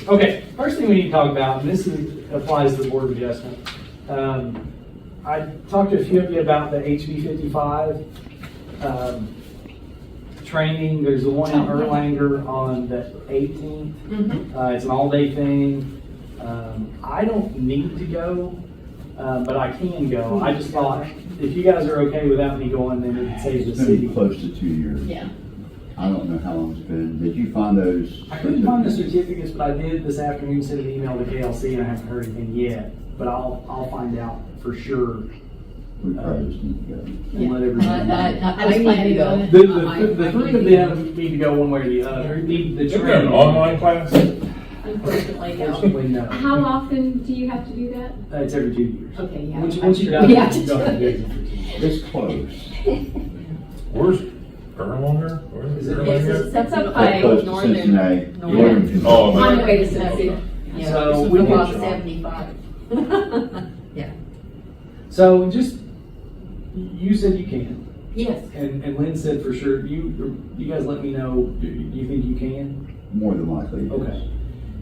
Okay, first thing we need to talk about, and this applies to the Board of Adjustment. I talked to a few of you about the HB 55 training. There's the one in Erlanger on the 18th. It's an all-day thing. I don't need to go, but I can go. I just thought, if you guys are okay without me going, then it saves the It's been city. close to 2 years. Yeah. I don't know how long it's been. Did you find those? I couldn't find the certificates, but I did this afternoon send an email to KLC, and I haven't heard anything yet. But I'll find out for sure. We probably just need to go. And let everyone know. I was planning to go. The three of them need to go one way or the other. Need the Is there an training. online class? Unfortunately, no. Unfortunately, no. How often do you have to do that? It's every 2 years. Okay, yeah. Once you got We it, have to you don't have to do do it for 2 years. It's close. Where's Erlanger? Where Is it Erlanger? That's up That's high. close to northern- Cincinnati. northern. Oh, On the man. way to Cincinnati. Yeah, So it's we about can- 75. Yeah. So just, you said you can, Yes. and Lynn said for sure. You guys let me know. Do you think you can? More than likely. Okay.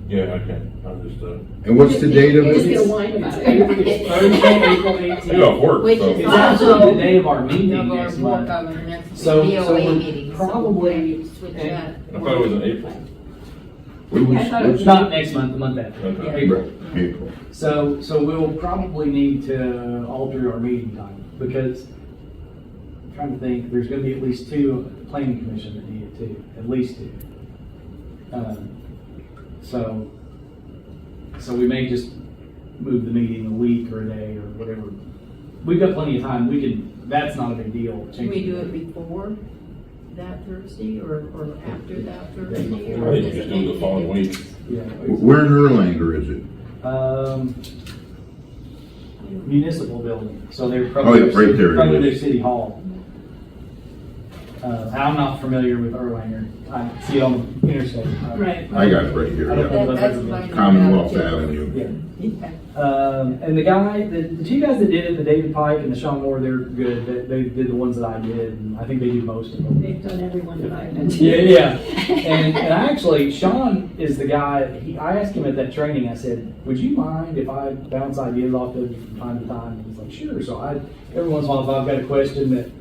Yeah, I can. I'm just, And what's the date of Just it? get a wine about It's it. Thursday, April I 18th. do off work, Which so. is It's also- actually the day of our meeting No, next more month. coming next So DOA we're meeting. probably- So switch and- that. I thought it was in April. I thought it was- It's not next month, the month after. Okay. April. April. So we'll probably need to alter our meeting time because I'm trying to think, there's gonna be at least 2 planning commission that need it too, at least 2. So we may just move the meeting a week or a day or whatever. We've got plenty of time. That's not a big deal. Can we do it before that Thursday or after that Thursday? I or think you just do it the following week. Yeah. Where in Erlanger is it? Municipal building, so they're Oh, probably, yeah, right there it probably is. their city hall. I'm not familiar with Erlanger. I see it on the interstate. Right. I got it right here, I don't yeah. know. That's fine. Commonwealth Avenue. Yeah. Yeah. And the guy, the 2 guys that did it, the David Pike and the Sean Moore, they're good. They did the ones that I did, and I think they do most of them. They've done everyone that I've been to. Yeah. And actually, Sean is the guy. I asked him at that training. I said, "Would you mind if I bounce ideas off of you from time to time?" And he's like, "Sure." So every once in a while, if I've got a question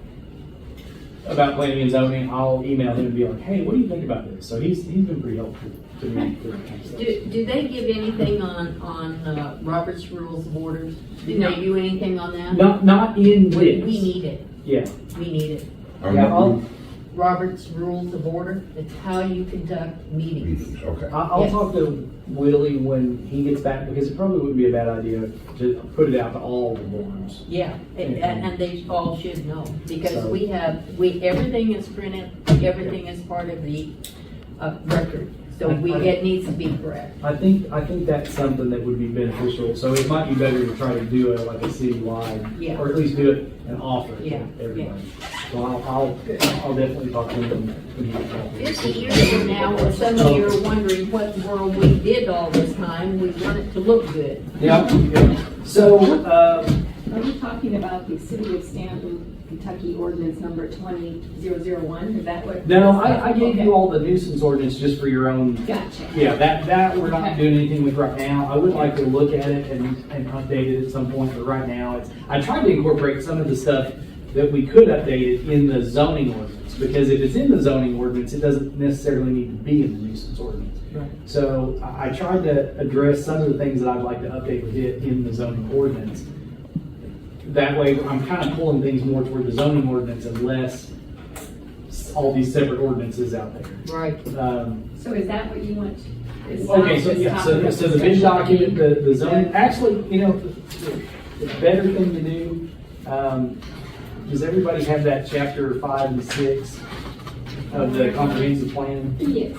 about planning and zoning, I'll email him and be like, "Hey, what do you think about this?" So he's been pretty helpful to me. For that kind of stuff. Do they give anything on Robert's Rules of Orders? Do No. they do anything on that? Not in We WIS. need it. Yeah. We need it. Yeah, I'll Robert's Rules of Order, it's how you conduct meetings. Meetings, okay. I'll Yes. talk to Willie when he gets back because it probably wouldn't be a bad idea to put it out to all the boards. Yeah, and they all should know, because So- everything is printed, everything is part of the record. So it needs to be correct. I think that's something that would be beneficial. So it might be better to try to do it like a citywide, Yeah. or at least do it and offer it Yeah, to everybody. So I'll definitely talk to him when he gets back. 50 years from now, when some of you are wondering what in the world we did all this time, we want it to look good. Yeah. So Are you talking about the City of Stanton, Kentucky ordinance number 20001? Is that what? no, I gave Okay. you all the nuisance ordinance just for your own. Gotcha. Yeah, that we're not Okay. doing anything with right now. I would like to look at it and update it at some point, but right now I tried to incorporate some of the stuff that we could update it in the zoning ordinance, because if it's in the zoning ordinance, it doesn't necessarily need to be in the nuisance ordinance. Right. So I tried to address some of the things that I'd like to update with it in the zoning ordinance. That way, I'm kind of pulling things more toward the zoning ordinance and less all these separate ordinances out there. Right. So is that what you want? Is Okay, that so what's yeah, topic of so the bid discussion? document, the zoning, actually, the better thing to do, does everybody have that chapter 5 and 6 of the comprehensive plan, Yes.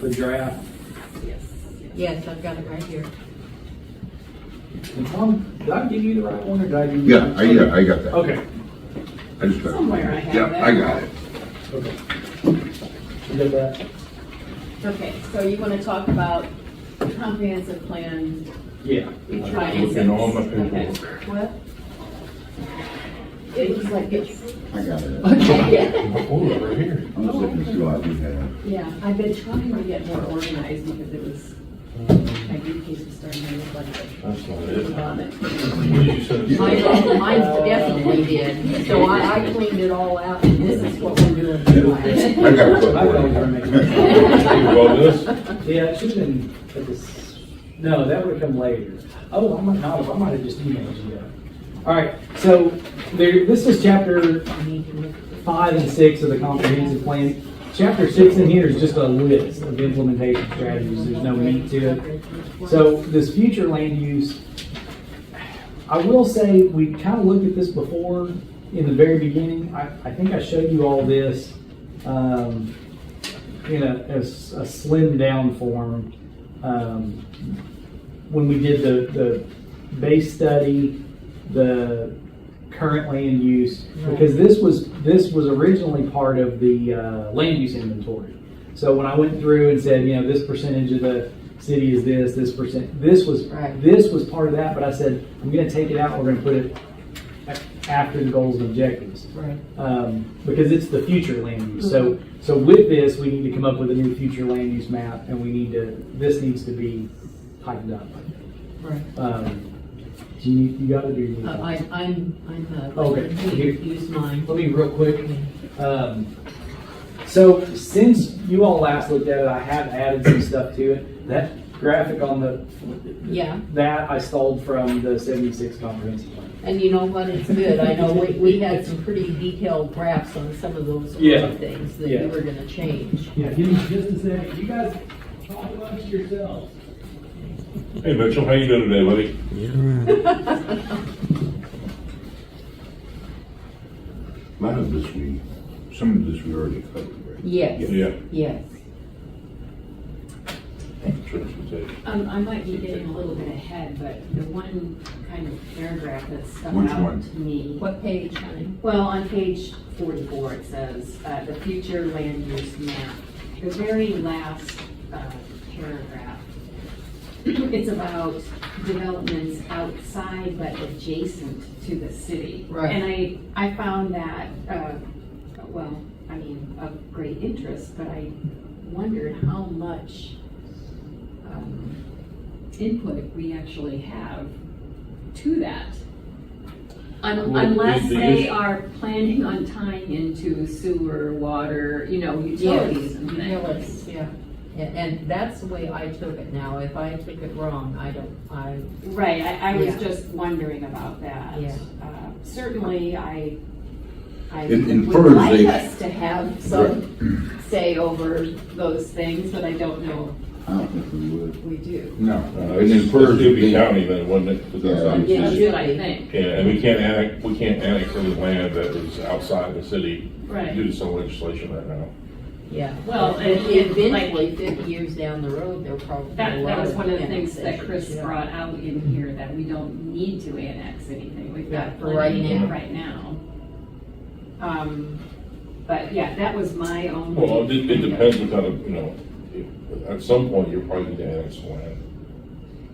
the draft? Yes, I've got it right here. And Tom, did I give you the right one or did I give you? Yeah, I got that. Okay, I just got it. Somewhere I have Yeah, that. I got it. okay. You got that? Okay, so you want to talk about comprehensive plan? Yeah. Looking on my paperwork. What? It looks like it's, I got it. yeah, Oh, right here. I'm just looking to see what we have. Yeah, I've been trying to get more organized because it was, my briefcase was starting to look like That's not it. a vomit. What did you say? mine definitely did. So I cleaned it all out, and this is what we're doing tonight. I got a I clipboard. don't remember. Well, this, Yeah, it should have been at this, no, that would have come later. Oh, I might not have, I might have just emailed you that. All right, so this is chapter 5 and 6 of the comprehensive plan. Chapter 6 in here is just a list of implementation strategies. There's no meat to it. So this future land use, I will say, we kind of looked at this before in the very beginning. I think I showed you all this in a slimmed down form when we did the base study, the current land use, because this was originally part of the land use inventory. So when I went through and said, you know, this percentage of the city is this percent, this was part of that, but I said, I'm gonna take it out, and we're gonna put it after the goals and objectives. Right. Because it's the future land use. So with this, we need to come up with a new future land use map, and this needs to be tightened up. Right. Do you got it, or you need it? I'm Okay. use mine. Let me real quick. So since you all last looked at it, I have added some stuff to it. That graphic on Yeah. that I stole from the 76 comprehensive plan. And you know what, it's good, I know we had some pretty detailed graphs on some of those Yeah. other things that Yeah. you were gonna change. Yeah, give me just a second. You guys talk amongst yourselves. hey Mitchell, how you doing today, buddy? A lot of this some of this we already covered, right? Yes, Yeah. yes. Transportation. I might be getting a little bit ahead, but the one kind of paragraph that stuck Which out one? to me. What page, honey? Well, on page 44, it says, the future land use map. The very last paragraph, it's about developments outside but adjacent to the city. Right. And I found that, well, I mean, of great interest, but I wondered how much input we actually have to that. Well, Unless the they issue- are planning on tying into sewer, water, utilities and things. Yeah. And that's the way I took it now. If I took it wrong, Right, I was Yeah. just wondering about that. Yeah. Certainly, I It would infers like they- us to have some say over those things, but I don't know I don't think we would. we do. No, It's it infers Dewey they- County then, wasn't it? 'Cause that's Yeah. out of the It city. should, I think. Yeah, and we can't annex any land that is outside the city Right. due to some legislation right now. yeah. Well, And and eventually, 50 years down the road, there'll probably be a That lot was of one of the things that annexations, Chris yeah. brought out in here, that we don't need to annex anything. We've Yeah, got for plenty right now. right now. But yeah, that was my only. Well, it depends what kind of, at some point, you're probably going to annex some land.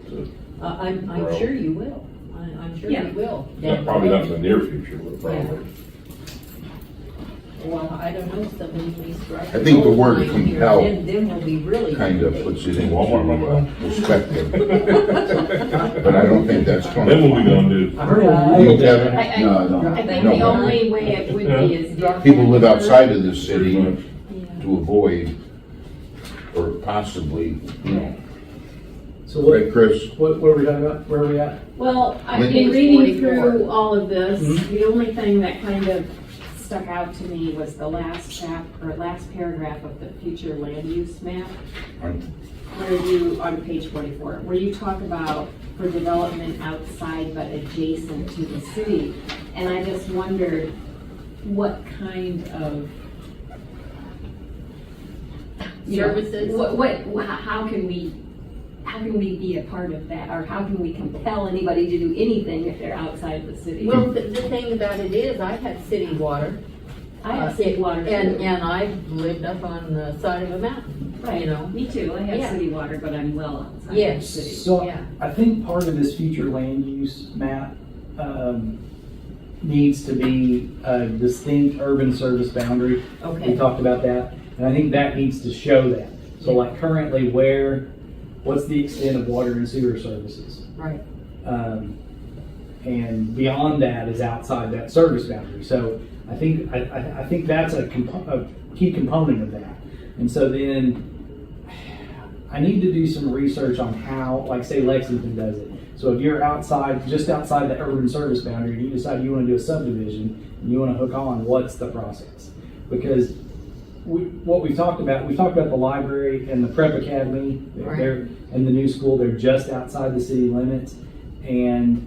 to- I'm Grow. sure you will. I'm sure Yeah. you will. Not, probably not in the near future, but probably. Well, I don't know, somebody may strike. I think the word a gold line here, compel Then we'll be really. kind of puts it into Walmart, my man. perspective. But I don't think that's going to. Then what we gonna do? I heard You, Kevin? I No, I don't. I think No. the only way it would be is if. People live outside of the city Yeah. to avoid, or possibly, So what, right, Chris? what are we talking about? Where are we at? Well, I've When- been reading 44. through all of this. Mhm. The only thing that kind of stuck out to me was the last paragraph of the future land use map, on page 44, where you talk about for development outside but adjacent to the city. And I just wondered what kind of Services? how can we be a part of that, or how can we compel anybody to do anything if they're outside the city? Well, the thing about it is, I've had city water. I have city water too. And I've lived up on the side of a mountain, Right, you know. me too, I have Yeah. city water, but I'm well outside the Yes. city. So Yeah. I think part of this future land use map, needs to be a distinct urban service boundary. We Okay, talked about that, and I think that needs to show that. So like currently what's the extent of water and sewer services? right. And beyond that is outside that service boundary. So I think that's a key component of that. And so then I need to do some research on how, like say Lexington does it. So if you're just outside the urban service boundary, and you decide you want to do a subdivision and you want to hook on, what's the process? Because we've talked about the library and the prep academy, Right. and the new school, they're just outside the city limits. And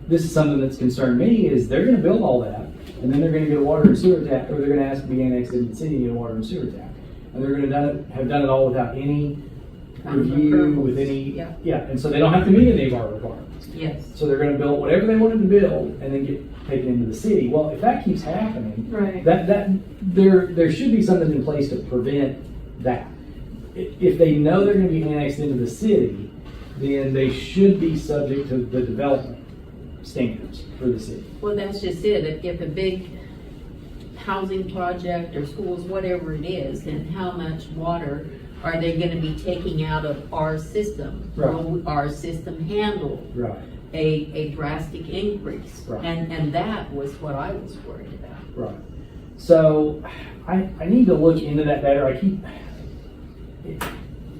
this is something that's concerned me, is they're going to build all that, and then they're going to get a water and sewer tap, or they're going to ask to be annexed into the city and get a water and sewer tap. And they're going to have done it all without any review, with any, Yeah. and so they don't have to meet any of our requirements. Yes, So they're going to build whatever they wanted to build and then get taken into the city. Well, if that keeps happening, Right. there should be something in place to prevent that. If they know they're going to be annexed into the city, then they should be subject to the development standards for the city. well, that's just it. If a big housing project or schools, whatever it is, then how much water are they gonna be taking out of our system? Right. Will our system handle Right. a drastic increase? Right. And that was what I was worried about. Right. So I need to look into that better.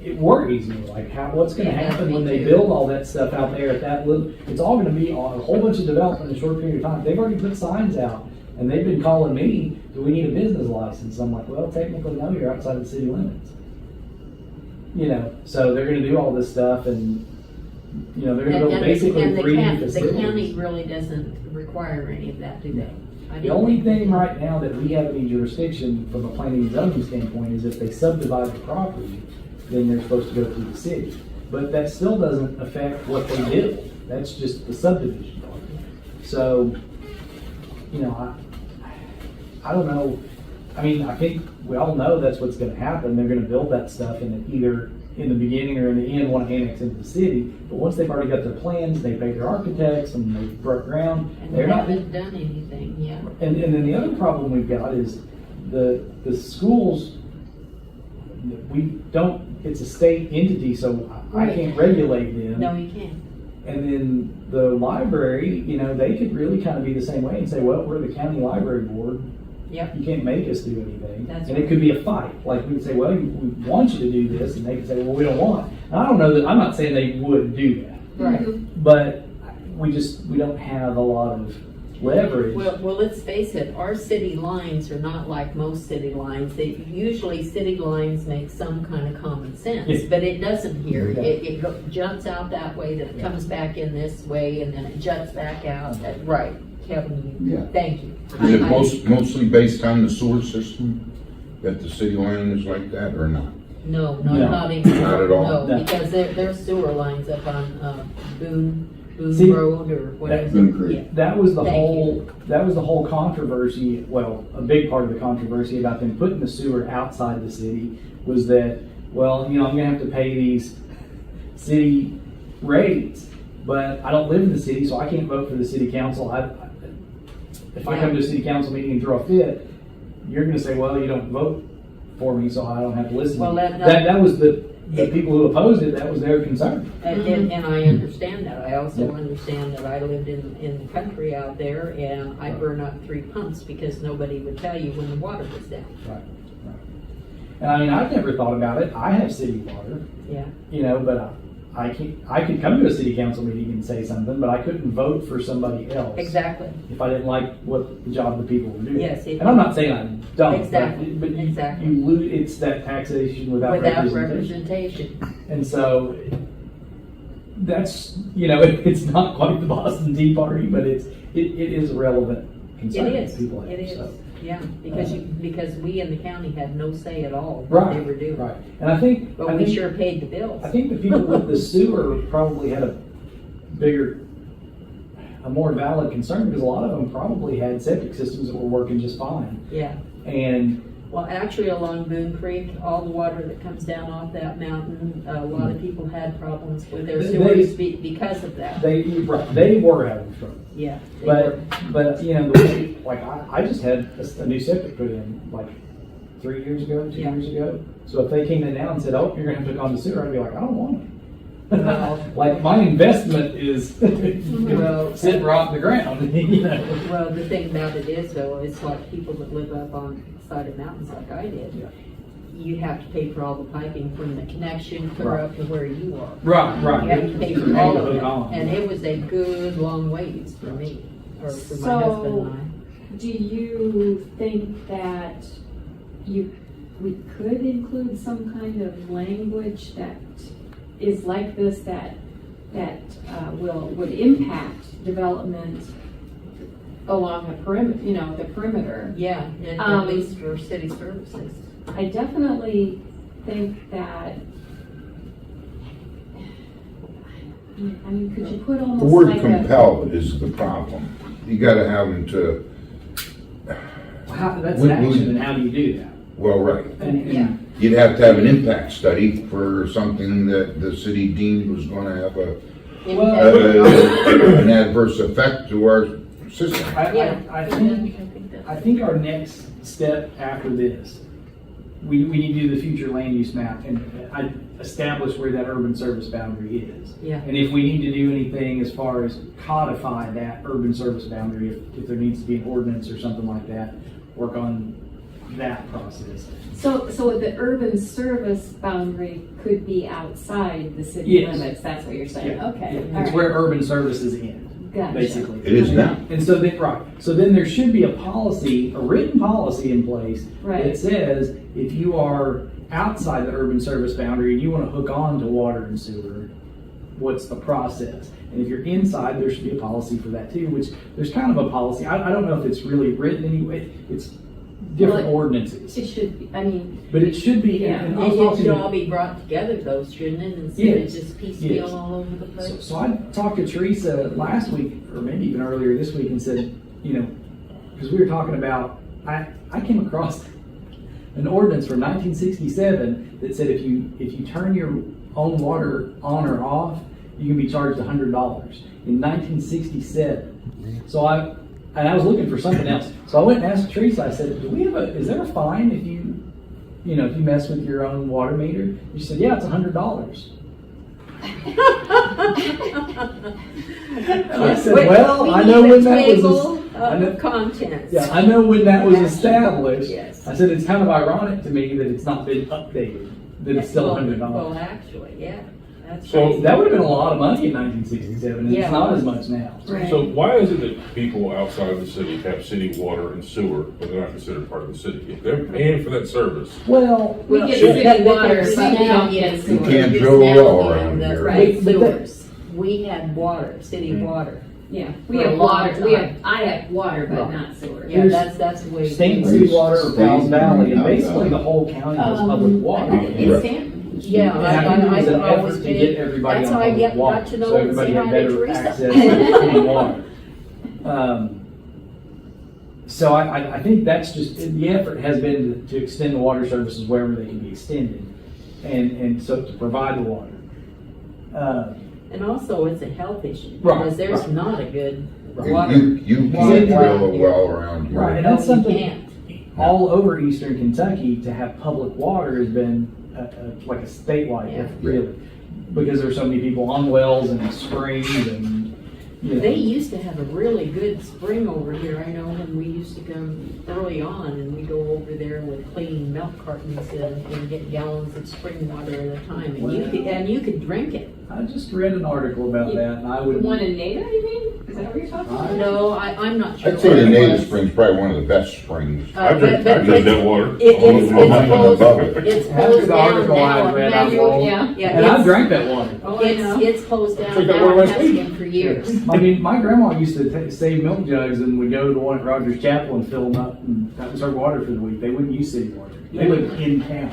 It worries me, like what's going to Yeah, happen me when they too. build all that stuff out there at that little, it's all going to be a whole bunch of development in a short period of time. They've already put signs out and they've been calling me, do we need a business license? I'm like, well, technically no, you're outside the city limits. So they're going to do all this stuff and, they're going to build basically And three new the facilities. county really doesn't require any of that, do they? I The don't only think thing they- right now that we have any jurisdiction from a planning and zoning standpoint is if they subdivide the property, then they're supposed to go through the city. But that still doesn't affect what they build. That's just the subdivision part. So, I don't know. I mean, I think we all know that's what's gonna happen. They're gonna build that stuff and either in the beginning or in the end want to annex into the city. But once they've already got their plans, they pay their architects and they broke ground, And they're they not. haven't done anything, yeah. And then the other problem we've got is the schools, it's a state entity, so I Right. can't regulate them. No, you can't. And then the library, they could really kind of be the same way and say, well, we're the county library board. Yep. You can't make us do anything. That's And it could be a fight. Like we would say, well, we want you to do this. And they could say, well, we don't want. And I don't know I'm not saying they would do that. Right. But we don't have a lot of leverage. Well, let's face it, our city lines are not like most city lines. Usually city lines make some kind of common sense, Yes. but it doesn't here. Yeah. It jumps out that way, then it Yeah. comes back in this way, and then it juts back out. Right, Kevin, Yeah. thank you. Is it I- mostly based on the sewer system, that the city line is like that, or not? No, No. not anymore. Not at all? No, No. because there's sewer lines up on Boone See, Road or whatever. Boone Creek. Yeah. That was the Thank whole controversy. Well, a big part of the controversy about them putting the sewer outside the city was that, well, I'm going to have to pay these city rates, but I don't live in the city, so I can't vote for the city council. If I come to a city council meeting and throw a fit, you're going to say, well, you don't vote for me, so I don't have to listen. Well, to you. that- That was the people who opposed it. That was their concern. And I understand that. I also Yeah. understand that I lived in the country out there and I burn up 3 pumps because nobody would tell you when the water was down. Right. And I mean, I've never thought about it. I have city water. Yeah. But I could come to a city council meeting and say something, but I couldn't vote for somebody else. Exactly. If I didn't like what the job the people were doing. Yes, And I'm not saying I don't. Exactly, But you, exactly. you lose, it's that taxation without Without representation. representation. And so that's, it's not quite the Boston Tea Party, but it is a relevant concern. It that is. people have, It is. so. Yeah, because we in the county had no say at all what Right. they were doing. Right. And I think. But I we think- sure paid the bills. I think the people with the sewer probably had a more valid concern because a lot of them probably had septic systems that were working just fine. Yeah. And Well, actually along Boone Creek, all the water that comes down off that mountain, a lot of people had problems with their They- sewers because of that. They were having trouble. Yeah. they were. But, you know, the way, like, I just had a new septic put in, like, 3 years ago, 2 Yeah. years ago. So if they came in now and said, oh, you're gonna have to hook on the sewer, I'd be like, I don't want it. Like, my investment is, you know, sitting right on the ground, you know? Well, the thing about it is though, it's like people that live up on the side of mountains like I did. Yeah. You have to pay for all the piping from the connection clear up to where you are. Right, right. You have to pay for all of Hook it, on. and it was a good long ways for me, or for my So- husband and Do you think that we could include some kind of language that is like this, that would impact development along the perimeter, the perimeter? I. Yeah, and Um, at least for city services. I definitely think that, I mean, could you put The almost word like a, compel is the problem. You gotta have them to, That's We- an we- action, and how do you do that? well, right. Yeah. You'd have to have an impact study for something that the city deemed was gonna have an adverse effect to our system. Yeah. I think our next step after this, we need to do the future land use map and establish where that urban service boundary is. Yeah. And if we need to do anything as far as codify that urban service boundary, if there needs to be an ordinance or something like that, work on that process. so the urban service boundary could be outside the city Yes. limits, that's what you're saying? Yeah, Okay, yeah. all It's right. where urban services end, Gotcha. basically. It is now. And so then, right, so then there should be a policy, a written policy in place Right. that says if you are outside the urban service boundary and you want to hook on to water and sewer, what's the process? And if you're inside, there should be a policy for that too, which there's kind of a policy. I don't know if it's really written anyway. It's different Well, ordinances, It should be, I mean, but it should be. Yeah. And I was It talking should to- all be brought together though, shouldn't it, instead of Yes. just piecemeal Yes. all over the So, place? so I talked to Teresa last week, or maybe even earlier this week, and said, you know, because we were talking about, I came across an ordinance from 1967 that said if you turn your own water on or off, you can be charged $100 in 1967. So I was looking for something else. So I went and asked Teresa. I said, is there a fine if you mess with your own water meter? And she said, yeah, it's $100. I said, well, I know when that was. I know- Contents. Yeah, I know when that was established. Yes. I said, it's kind of ironic to me that it's not been updated, that it's still Well, $100. actually, yeah, that's So- crazy. That would have been a lot of money in 1967, and Yeah. it's not as much now. right. So why is it that people outside of the city have city water and sewer, but they're not considered part of the city? If they're paying for that service, Well, We get Should- city but water, there's but we now don't get getting sewer. You can't It's drill a now well getting around the here. Right. sewers. We had water, city water. Yeah, we For a have long water, time. I have water, but Right. not sewer. Yeah, There's that's the way. Stanton There's City Water or Powell's Stanton, Valley, and Powell's basically Valley. the whole county has public water. In Right. Stanton, yeah, And I think it was an I always effort to get did. everybody That's on how I public water, got to know so and everybody say had hi to better Teresa. access to clean water. So I think that's just, the effort has been to extend the water services wherever they can be extended, and so to provide the water. And also, it's a health issue, Right, because there's right. not a good water. You water can't drill a around here. well around here. Right, and No, that's you something can't. all over eastern Kentucky, to have public water has been like a statewide Yeah. effort, really. Because there's so many people on wells and springs and, you know. They used to have a really good spring over here, I know, when we used to come early on, and we go over there with clean milk cartons and get gallons of spring water at a time, and you could drink it. I just read an article about that, and I The would. one in Nada, you mean? Is that what you're talking about? No, I'm not sure. I'd say the what it native was. spring's probably one of the best springs. I drink but that water. It's closed, Above it. it's After closed the down article now. I read, Now I you- won't. yeah. Yeah, And I it's- drank that water. Oh, I know. It's closed down Drink that now, water it last has week. been for years. I mean, my grandma used to save milk jugs and would go to the one at Rogers Chapel and fill them up, and that was her water for the week. They wouldn't use city water. They lived in town.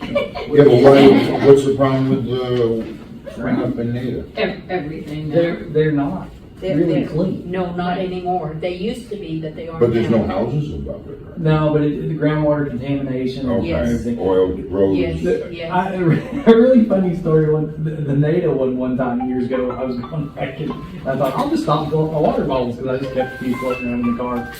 Yeah, but what's the problem with the spring up in Nada? Everything. They're not. really clean. No, not anymore. They used to be, but they aren't. But there's no now. houses above it, right? No, but the groundwater contamination and Yes. everything. Oil, roads. Yes. A really funny story. The NATO one time years ago, I was going back and I thought, I'll just stop and fill up my water bottles because I just kept a few floating around in the car.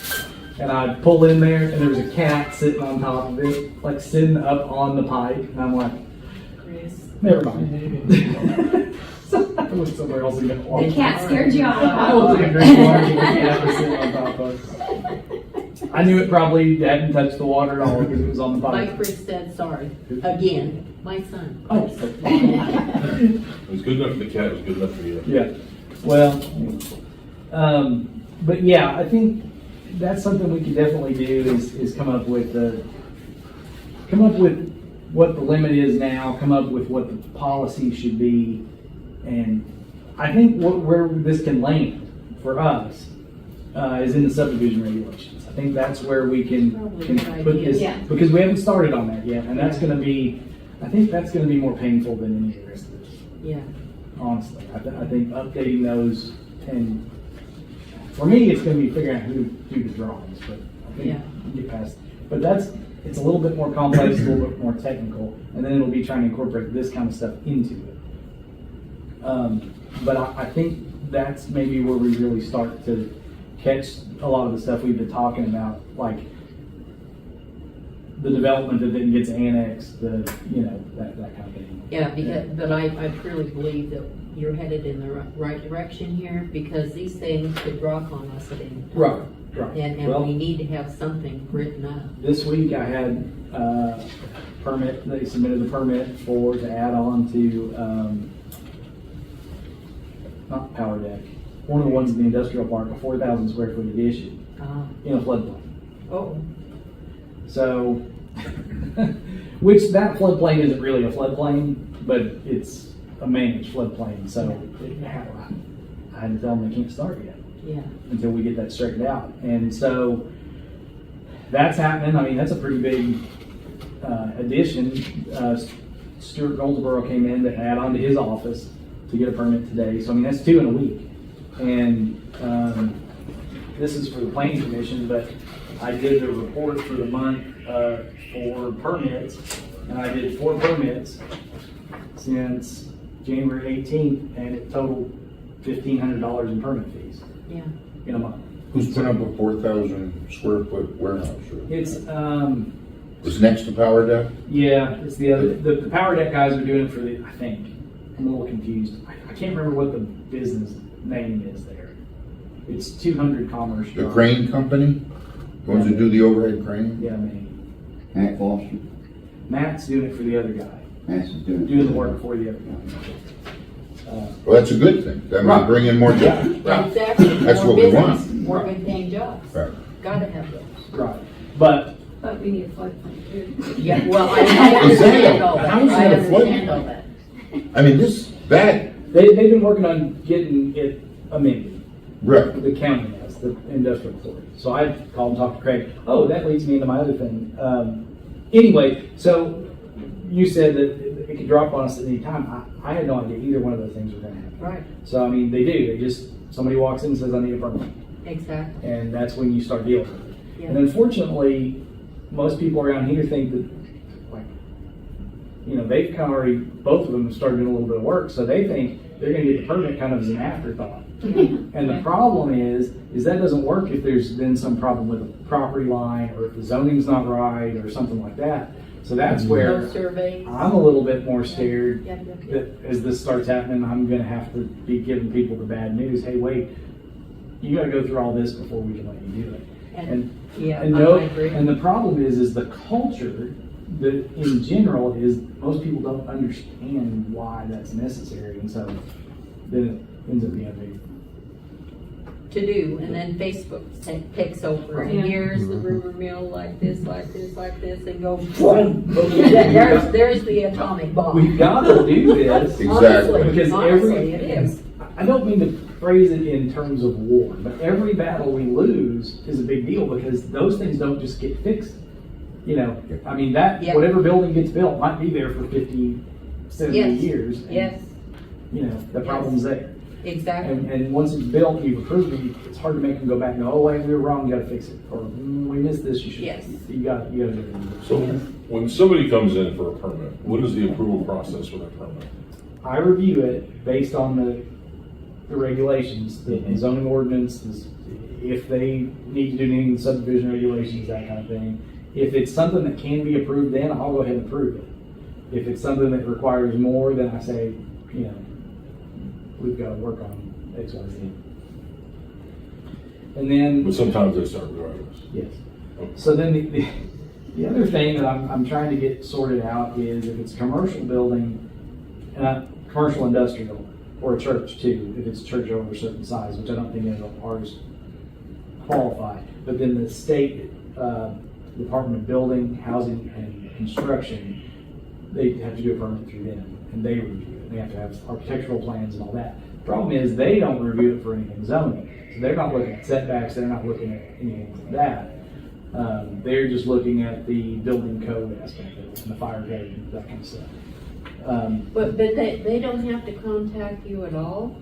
And I pull in there and there was a cat sitting on top of it, like sitting up on the pipe. And I'm like, Chris. never mind. So I went somewhere else and got water. The cat scared you I off. wasn't gonna drink water. The cat was sitting on top of. I knew it probably hadn't touched the water at all because it was on the Like pipe. Chris said, sorry, again, my son. Oh. It was good enough for the cat, it was good enough for you. Yeah, well, but yeah, I think that's something we could definitely do is come up with what the limit is now, come up with what the policy should be. And I think where this can land for us is in the subdivision regulations. I think that's where we can Probably a good put idea. this, Yeah. because we haven't started on that yet, and that's gonna be, I think that's gonna be more painful than any of the rest of this. Yeah, Honestly, I think updating those, and for me, it's gonna be figuring out who to do the drawings, but I think Yeah. we get past. But it's a little bit more complex, a little bit more technical, and then it'll be trying to incorporate this kind of stuff into it. But I think that's maybe where we really start to catch a lot of the stuff we've been talking about, like the development that then gets annexed, that kind of thing. yeah, but I truly believe that you're headed in the right direction here, because these things could drop on us at any time. Right. And Well, we need to have something written up. this week I had permit, they submitted the permit to add on to, not Power Deck, one of the ones in the industrial park, a 4,000 square foot addition in a floodplain. Oh, So, which that floodplain isn't really a floodplain, but it's a managed floodplain, so I had to tell them they can't start yet yeah, until we get that straightened out. And so that's happening. I mean, that's a pretty big addition. Stuart Goldsboro came in to add on to his office to get a permit today. So I mean, that's 2 in a week. And this is for the planning commission, but I did the report for the month for permits, and I did 4 permits since January 18th, and it totaled $1,500 in permit fees yeah. in a month. Who's putting up a 4,000 square foot warehouse? It's It's next to Power Deck? yeah, it's the Power Deck guys are doing it for I think. I'm a little confused. I can't remember what the business name is there. It's 200 Commerce The Drive. crane company? The ones that do the overhead crane? Yeah, maybe. Hank Foster, Matt's doing it for the other guy, Matt's doing it. doing the work for the other guy. Well, that's a good thing. That Right. might bring in more jobs. Exactly. That's More what we business, want. More good paying jobs. Right. Gotta have those. Right, but But we need a floodplain too. Yeah, well, I Is understand that all a- that. how is I that a understand floodplain? all that. I mean, that, they've been working on getting it amended. right. The county has, the industrial authority. So I called and talked to Craig. Oh, that leads me into my other thing. Anyway, so you said that it could drop on us at any time. I had no idea either one of those things were going to happen. Right, So, I mean, they do. Somebody walks in and says, I need a permit. exactly. And that's when you start dealing with it. Yeah. And unfortunately, most people around here think that, like, they've kind of already, both of them have started doing a little bit of work, so they think they're going to get the permit kind of as an afterthought. And the problem is that doesn't work if there's been some problem with the property line, or if the zoning's not right, or something like that. So that's No where surveys. I'm a little bit more scared Yeah, yeah, yeah. that as this starts happening, I'm going to have to be giving people the bad news. Hey, wait, you got to go through all this before we can let you do it. And, yeah, And I agree. and the problem is the culture that in general is most people don't understand why that's necessary, and so then it ends up being a big. To do, and then Facebook takes over, and Yeah. here's the rumor mill like this, like this, like this, and go boom. There's the atomic bomb. We've got to do this. Exactly. Because Honestly, it is. I don't mean to phrase it in terms of war, but every battle we lose is a big deal, because those things don't just get fixed. I mean, Yeah. whatever building gets built might be there for 50, 70 Yes. years. and, Yes, The problem's there. exactly. And once it's built, you've approved it, it's hard to make them go back and go, oh, wait, we were wrong, you gotta fix it. Or, we missed this, you should. Yes. You gotta do it. So when somebody comes in for a permit, what is the approval process for that permit? I review it based on the regulations, the zoning ordinance, if they need to do anything with subdivision regulations, that kind of thing. If it's something that can be approved, then I'll go ahead and approve it. If it's something that requires more, then I say, you know, we've got to work on X, Y, Z. And then, But sometimes they start regardless. yes. So then the other thing that I'm trying to get sorted out is if it's a commercial building, commercial industrial, or a church too, if it's a church over a certain size, which I don't think any of ours qualify. But then the state Department of Building, Housing, and Construction, they have to do a permit through them, and they review it. They have to have architectural plans and all that. Problem is, they don't review it for anything zoning. So they're not looking at setbacks, they're not looking at anything like that. They're just looking at the building code aspect of it, and the fire code, and that kind of stuff. But they don't have to contact you at all?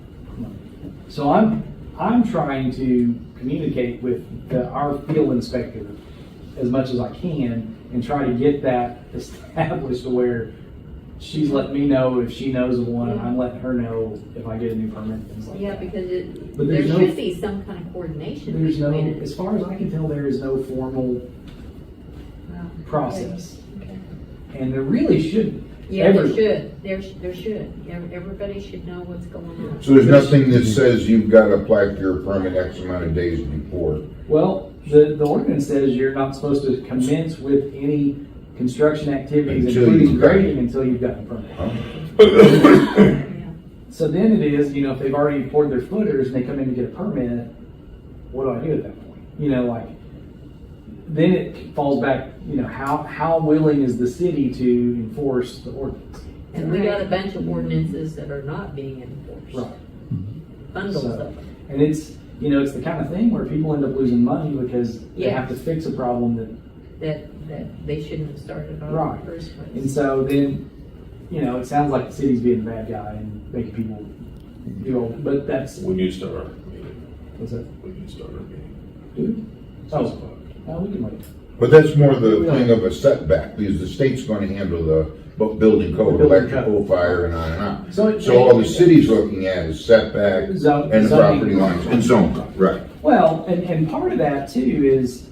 So I'm trying to communicate with our field inspector as much as I can and try to get that established to where she's letting me know if she knows of one, and I'm letting her know if I get a new permit, things like Yeah, that. because But there there's no- should be some kind of coordination. There's no, between it. as far as I can tell, there is no formal Wow. process. Okay. And there really shouldn't. Yeah, Ever. there should. There should. Everybody should know what's going on. So there's nothing that says you've got to apply for your permit X amount of days before. Well, the ordinance says you're not supposed to commence with any construction activities, Until including you've got- grading, until you've gotten a permit. Huh? Yeah. So then it is, you know, if they've already poured their footers and they come in to get a permit, what do I do at that point? You know, like, then it falls back, you know, how willing is the city to enforce the ordinance? And we got a bunch of ordinances that are not being enforced. Right. Bundles So- of them. And it's, you know, it's the kind of thing where people end up losing money because they Yeah. have to fix a problem that, That they shouldn't have started on Right. in the first place. and so then, you know, it sounds like the city's being the bad guy and making people do all, but that's, When you start our meeting, what's that? when you start our meeting. Dude? Oh, we can wait. But that's more the thing of a setback, because the state's going to handle the building code, The building electrical, code. fire, and on and on. So So all the city's looking at is setback and the Zoning. property lines and zoning, right? Well, and part of that too is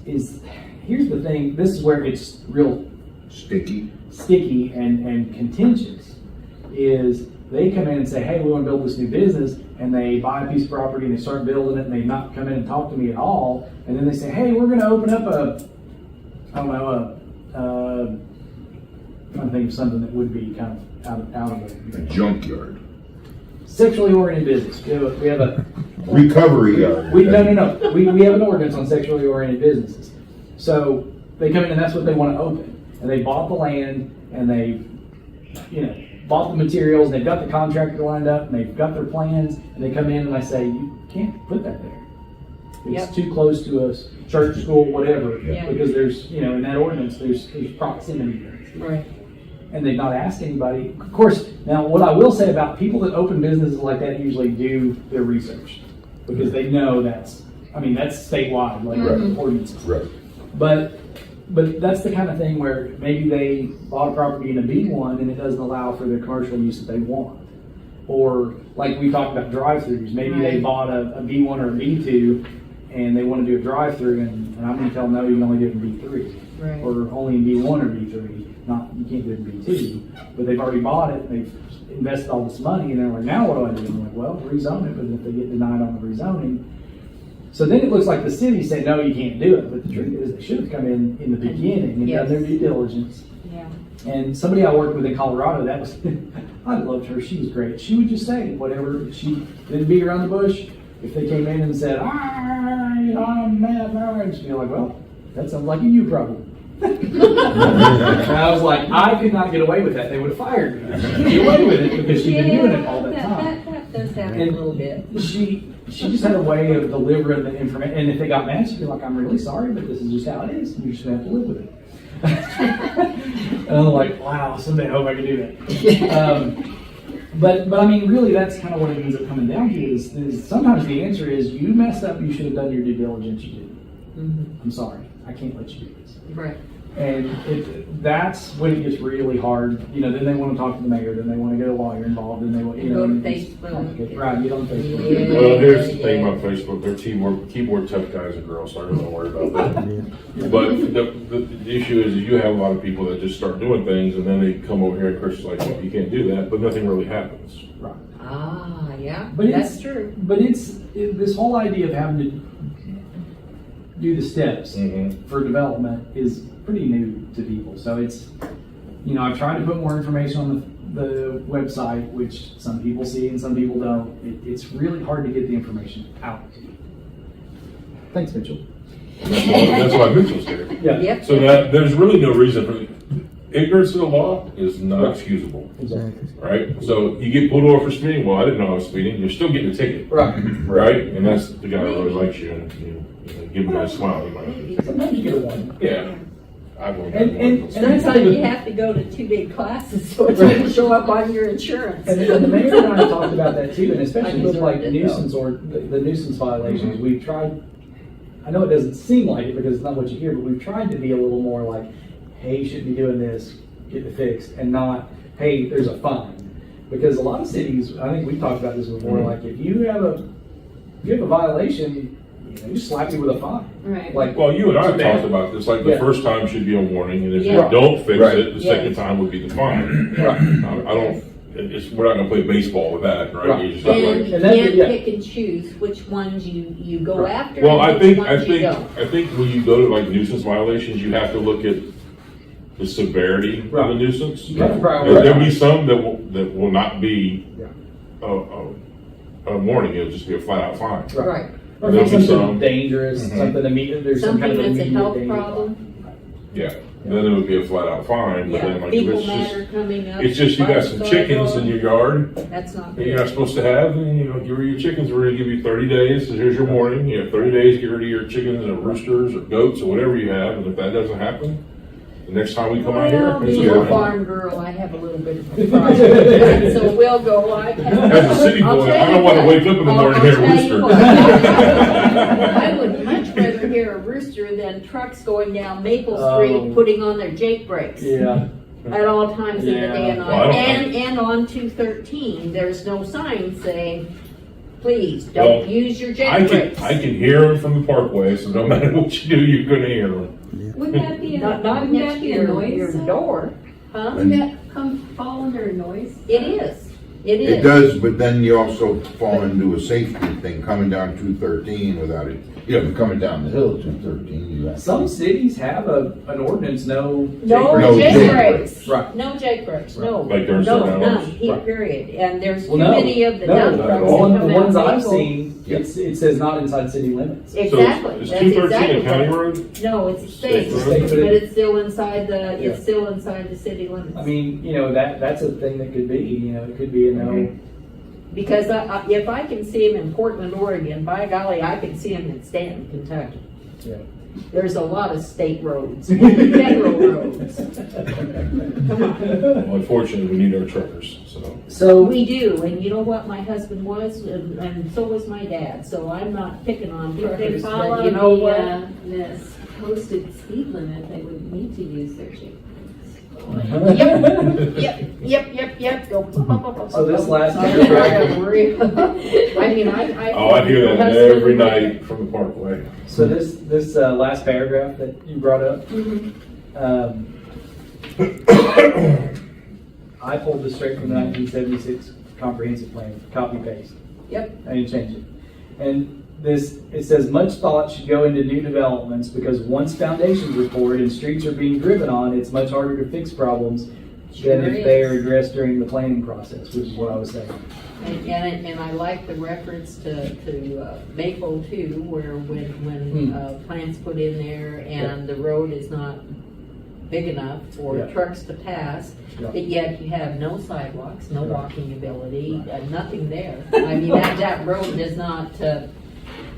here's the thing, this is where it's real Sticky. sticky and contentious, is they come in and say, hey, we want to build this new business, and they buy a piece of property and they start building it and they not come in and talk to me at all, and then they say, hey, we're going to open up I'm trying to think of something that would be kind of out of A the junkyard. sexually oriented business. We have a Recovery yard. We have an ordinance on sexually oriented businesses. So they come in and that's what they want to open. And they bought the land and they, you know, bought the materials, and they've got the contractor lined up and they've got their plans, and they come in and I say, you can't put that there. It's Yep. too close to a church, school, whatever, Yeah. because there's, you know, in that ordinance, there's proximity things. Right. And they've not asked anybody. Of course, now what I will say about people that open businesses like that usually do their research, because they know that's statewide, like Right. ordinances. Right. But that's the kind of thing where maybe they bought a property in a B1 and it doesn't allow for the commercial use that they want. Or like we talked about drive-throughs, maybe they Right. bought a B1 or a B2 and they want to do a drive-through, and I'm going to tell them, no, you can only do it in B3. Right. Or only in B1 or B3, not, you can't do it in B2. But they've already bought it, they've invested all this money, and they're like, now what do I do? And I'm like, well, rezone it, but if they get denied on the rezoning, so then it looks like the city said, no, you can't do it. But the truth is, they should have come in the beginning and done their due diligence. Yeah. And somebody I worked with in Colorado, that was, I loved her. She was great. She would just say whatever. She didn't beat around the bush. If they came in and said, I'm mad, and she'd be like, well, that sounds like a you problem. And I was like, I could not get away with that. They would have fired me. She could get away with it because she'd been doing it all the time. That does happen a And little bit. She just had a way of delivering the information. And if they got mad, she'd be like, I'm really sorry, but this is just how it is. You're just going to have to live with it. And I'm like, wow, someday I hope I can do that. But I mean, really, that's kind of what it ends up coming down to is sometimes the answer is you messed up, you should have done your due diligence, you didn't. I'm sorry, I can't let you do this. Right. And that's when it gets really hard. Then they want to talk to the mayor, then they want to get a lawyer involved, and they want, Go to and it's Facebook. complicated. Right, get on Facebook. Yeah. Well, here's the thing about Facebook, they're keyboard tough guys and girls, so I don't worry about that. But the issue is you have a lot of people that just start doing things and then they come over here and Chris is like, well, you can't do that, but nothing really happens. Right. Ah, yeah, But that's true. But this whole idea of having to do the steps for development is pretty new to people. So it's, I've tried to put more information on the website, which some people see and some people don't. It's really hard to get the information out to you. Thanks, Mitchell. That's why Mitchell's here. Yeah. Yep. So that, there's really no reason for, ignorance of the law is not excusable, Exactly. right? So you get pulled over for speeding, well, I didn't know I was speeding, you're still getting a ticket. Right. Right? And that's the guy that really likes you and give him a smile. You might, Sometimes you get a one. yeah. I've only And got that's Sometimes you have to go to 2 big classes so it doesn't show up on your insurance. And the mayor and I talked about that too, and especially with like deserved it, nuisance or the nuisance violations, we've tried, I know it doesn't seem like it because it's not what you hear, but we've tried to be a little more like, hey, you shouldn't be doing this, get it fixed, and not, hey, there's a fine. Because a lot of cities, I think we talked about this before, like if you have a violation, you slap you with a fine. Right. Like, Well, you and I have talked about this, like the Yeah. first time should be a warning, and if you Yeah. don't fix Right. it, the second time would be the fine. right. I don't, we're not gonna play baseball with that, right? Right. You just have And like, you And that's- can't yeah. pick and choose which ones you go Right. after well, I and which think ones you don't. when you go to like nuisance violations, you have to look at the severity of the Right. nuisance. You have to prioritize. There'll be some that will not be Yeah. a warning, it'll just be a flat out fine. Right. Or There'll maybe be something some. dangerous, something immediate, there's some kind Something of that's a immediate health danger. problem. Yeah, then it would be a flat out fine, but then Yeah, like if fecal it's just, matter coming up. it's just you got some by the chickens in sidewalk, your yard That's not that you're not good. supposed to have, and get rid of your chickens, we're gonna give you 30 days, so here's your warning, you have 30 days, get rid of your chickens or roosters or goats or whatever you have, and if that doesn't happen, the next time we come out here, Well, it's being a a fine. farm girl, I have a little bit of a problem with that, so we'll go like. As a city boy, I don't wanna wake up in the morning and hear a rooster. I would much rather hear a rooster than trucks going down Maple Oh. Street putting on their Jake brakes. Yeah. At all times of the day and Yeah. Well, I night. don't- And on 213, there's no sign saying, please, Well, don't use your I Jake brakes. can hear them from the parkway, so no matter what you do, you're gonna hear them. Wouldn't that be Not wouldn't next that to be a your noise? door, huh? Wouldn't that fall under a noise? It is, it is. It does, but then you also fall into a safety thing, coming down 213 without it, coming down the hill 213, you have. Some cities have an ordinance, no. No No Jake Jake brakes. Right. No Jake brakes, no. Like during No, certain none, hours? Right. period. And there's too Well, no, many of the no, dump trucks that all come the out ones I've Maple. seen, it says not inside city limits. Exactly, So is that's 213 exactly a county what- road? No, it's a state, State but road. it's still inside the, Yeah. it's still inside the city limits. I mean, that's a thing that could be, it could be a no. Because if I can see him in Portland, Oregon, by golly, I can see him in Stanton, Kentucky. Yeah. There's a lot of state roads, federal roads. Come on. Well, unfortunately, we need our truckers, so. So, We do, and you know what my husband was, and so was my dad, so I'm not picking on If they truckers, follow but you know what? this posted speed limit, they would need to use their Jake brakes. Yep, go. So this last I mean, I. Oh, I hear that every night from the parkway. so this last paragraph that you brought up, I pulled this straight from the 1976 comprehensive plan, copy paste. Yep. I didn't change it. And it says much thought should go into new developments because once foundations are poured and streets are being driven on, it's much harder to fix problems than if they are addressed during the planning process, which is what I was saying. And I like the reference to Maple too, where when plants put in there and the road is not big enough for Yeah. trucks to pass, Yeah. but yet you have no sidewalks, no Right. walking ability, nothing there. I mean, that road does not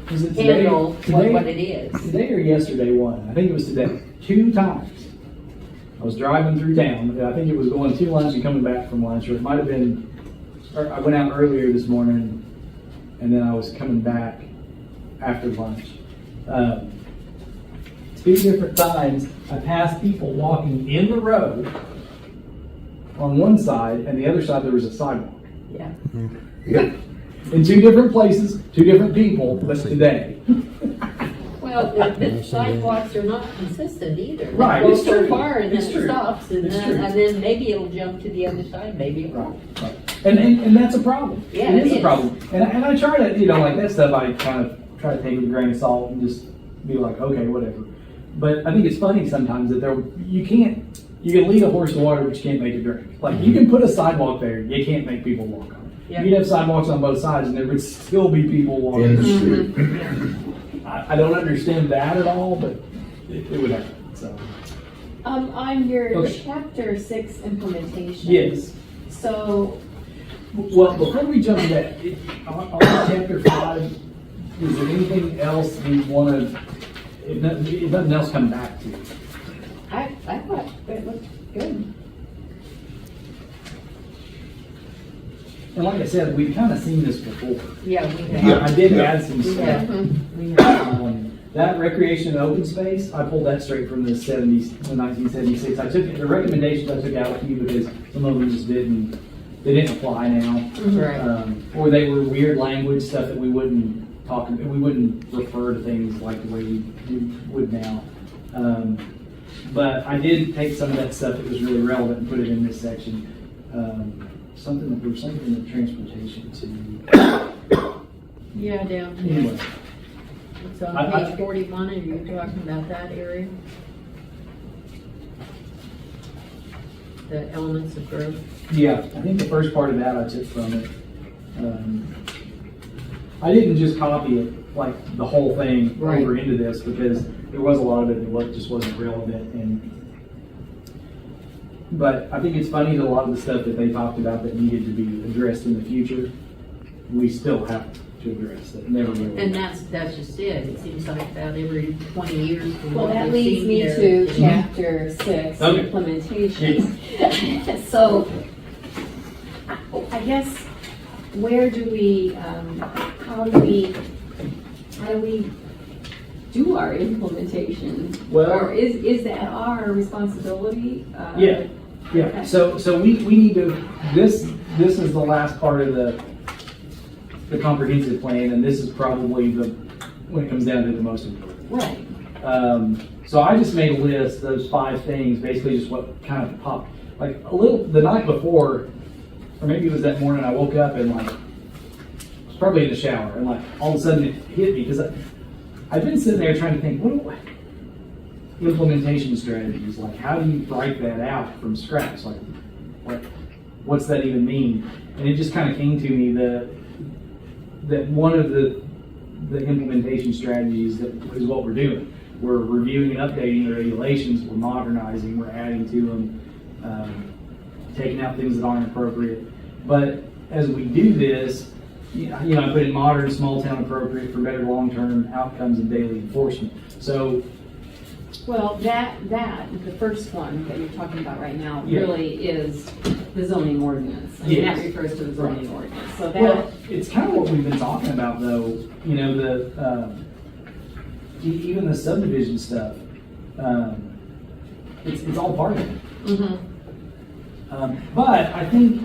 Was it today? handle Today? what it is. Today or yesterday one? I think it was today. 2 times. I was driving through town. I think it was going to lunch and coming back from lunch, or it might have been I went out earlier this morning, and then I was coming back after lunch. 2 different times, I passed people walking in the road on one side, and the other side there was a sidewalk. Yeah. Yep. In 2 different places, 2 different people, but today. Well, the sidewalks are not consistent either. Right, They go it's so true. far and then It's it true. stops, and It's then, true. and then maybe it'll jump to the other side, maybe it won't. Right. And that's a problem. Yeah, It it is a is. problem. And I try to, like that stuff, I kind of try to take with a grain of salt and just be like, okay, whatever. But I think it's funny sometimes that you can lead a horse to water, but you can't make it drink. Like, you can put a sidewalk there, you can't make people walk on it. Yeah. You can have sidewalks on both sides, and there would still be people walking. In the street. I don't understand that at all, but it would happen, so. On your Okay. chapter 6 implementation. Yes. So, Well, before we jump to that, on chapter 5, is there anything else we want to, if nothing else, come back to? I thought it looked good. And like I said, we've kind of seen this before. Yeah, we Yeah. have. I did add some We stuff. have. We have. That recreation and open space, I pulled that straight from the 1976. I took, the recommendations I took out a few because some of them just didn't apply now. Right. Or they were weird language, stuff that we wouldn't refer to things like the way we would now. But I did take some of that stuff that was really relevant and put it in this section. Something in the transportation too. Yeah, down here. Anyway, It's on I- page 41, and you're talking about that area? The elements of growth. yeah, I think the first part of that I took from it. I didn't just copy it, like the whole thing Right. over into this, because there was a lot of it that just wasn't relevant. But I think it's funny that a lot of the stuff that they talked about that needed to be addressed in the future, we still have to address that never really. And that's just it. It seems like about every 20 years. from Well, what that we've leads seen me there. to chapter 6, Okay. implementation. So, I guess, where do we, how do we do our implementation? Well- Or is that our responsibility? Yeah, yeah. So we need to, this is the last part of the comprehensive plan, and this is probably when it comes down to the most important. Right. So I just made a list, those 5 things, basically just what kind of popped, like the night before, or maybe it was that morning, I woke up and like, I was probably in the shower, and like all of a sudden it hit me, because I've been sitting there trying to think, implementation strategies, like how do you write that out from scratch? Like, what's that even mean? And it just kind of came to me that one of the implementation strategies that is what we're doing. We're reviewing and updating the regulations, we're modernizing, we're adding to them, taking out things that aren't appropriate. But as we do this, I put in modern, small town appropriate for better long-term outcomes and daily enforcement. So, Well, the first one that you're talking about right now Yeah. really is the zoning ordinance. I mean, that Yes. refers to the zoning ordinance. So well, that, it's kind of what we've been talking about, though. Even the subdivision stuff. It's all part of it. But I think.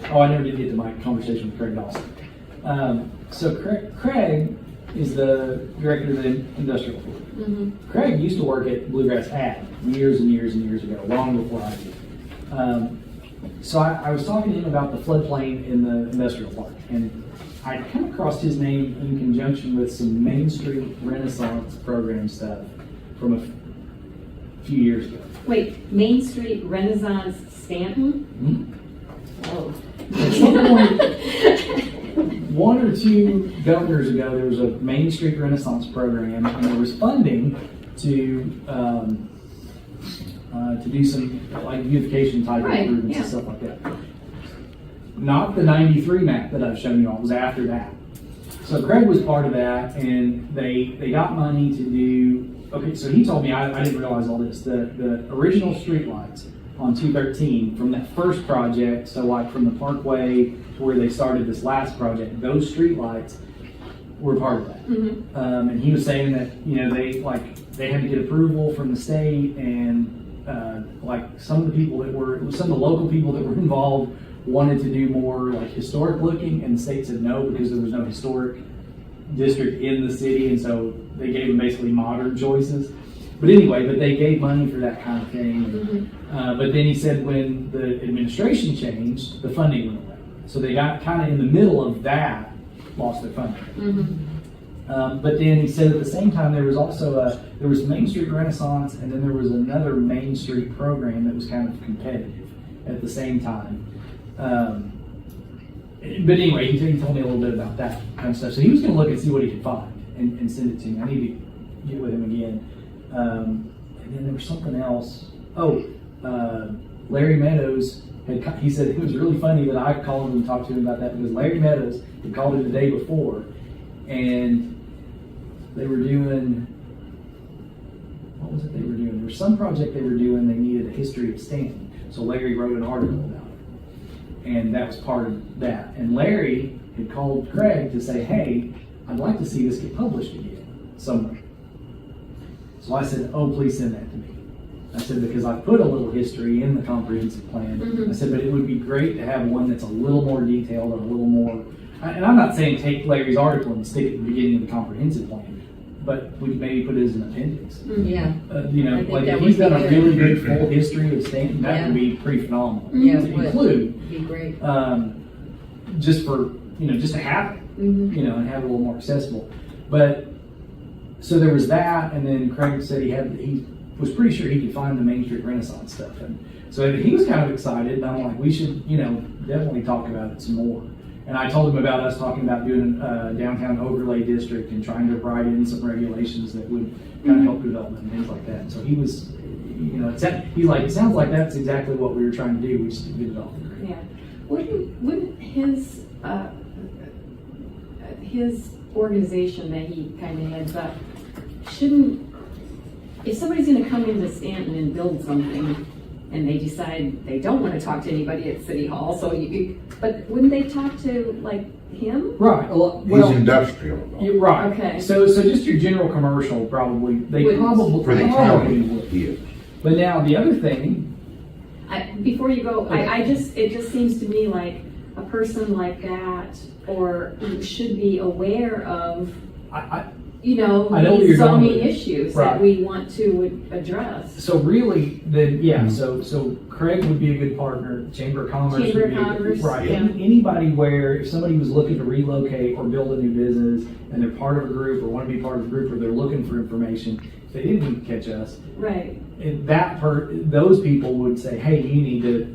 I never did get to my conversation with Craig Dawson. So Craig is the director of the industrial authority. Craig used to work at Bluegrass Ag years and years and years ago, long before I did. So I was talking to him about the floodplain in the industrial park, and I come across his name in conjunction with some Main Street Renaissance program stuff from a few years ago. wait, Main Street Renaissance Stanton? Oh. At some point, 1 or 2 governors ago, there was a Main Street Renaissance program, and there was funding to do some like beautification type Right, improvements yeah. and stuff like that. Not the 93 map that I've shown you all, it was after that. So Craig was part of that, and they got money to do. Okay, so he told me I didn't realize all this. The original streetlights on 213 from that first project. So like from the Parkway to where they started this last project, those streetlights were part of that. And he was saying that, you know, they had to get approval from the state, and like some of the people that were, some of the local people that were involved wanted to do more like historic looking, and the state said no because there was no historic district in the city, and so they gave them basically modern choices. But anyway, but they gave money for that kind of thing. But then he said when the administration changed, the funding went away. So they got kind of in the middle of that, lost their funding. But then he said at the same time there was also there was Main Street Renaissance, and then there was another Main Street program that was kind of competitive at the same time. But anyway, he told me a little bit about that kind of stuff. So he was going to look and see what he could find and send it to me. I need to get with him again. And then there was something else. Larry Meadows he said it was really funny that I called him and talked to him about that, because Larry Meadows had called him the day before, and they were doing, what was it they were doing? There was some project they were doing, they needed a history of Stanton. So Larry wrote an article about it. And that was part of that. And Larry had called Craig to say, hey, I'd like to see this get published again somewhere. So I said, oh, please send that to me. I said, because I put a little history in the comprehensive plan. I said, but it would be great to have one that's a little more detailed, or a little more, and I'm not saying take Larry's article and stick it at the beginning of the comprehensive plan, but we could maybe put it as an appendix. Yeah. You know, like if he's done a really good full history of Stanton, that would be pretty phenomenal Yeah, to it would. include. Be great. Just for, just to have it, and have it a little more accessible. But, so there was that, and then Craig said he was pretty sure he could find the Main Street Renaissance stuff. And so he was kind of excited, and I'm like, we should, definitely talk about it some more. And I told him about us talking about doing a downtown overlay district and trying to write in some regulations that would kind of help development and things like that. And so he was, he's like, it sounds like that's exactly what we were trying to do. We just didn't get it off the ground. Yeah. Wouldn't his organization that he kind of heads up, if somebody's going to come into Stanton and build something, and they decide they don't want to talk to anybody at City Hall, but wouldn't they talk to him? Right. He's industrial. Right. Okay. So just your general commercial probably Wouldn't. For the county, he is. But now the other thing. Before you go, Okay. it just seems to me like a person like that, or should be aware of, I know where these you're going zoning with it. issues Right. that we want to address. So really, then so Craig would be a good partner. Chamber of Commerce. Chamber would of be a good- Commerce, right? yeah. Anybody where if somebody was looking to relocate or build a new business, and they're part of a group or want to be part of a group, or they're looking for information, if they didn't catch us, Right. those people would say, hey, you need to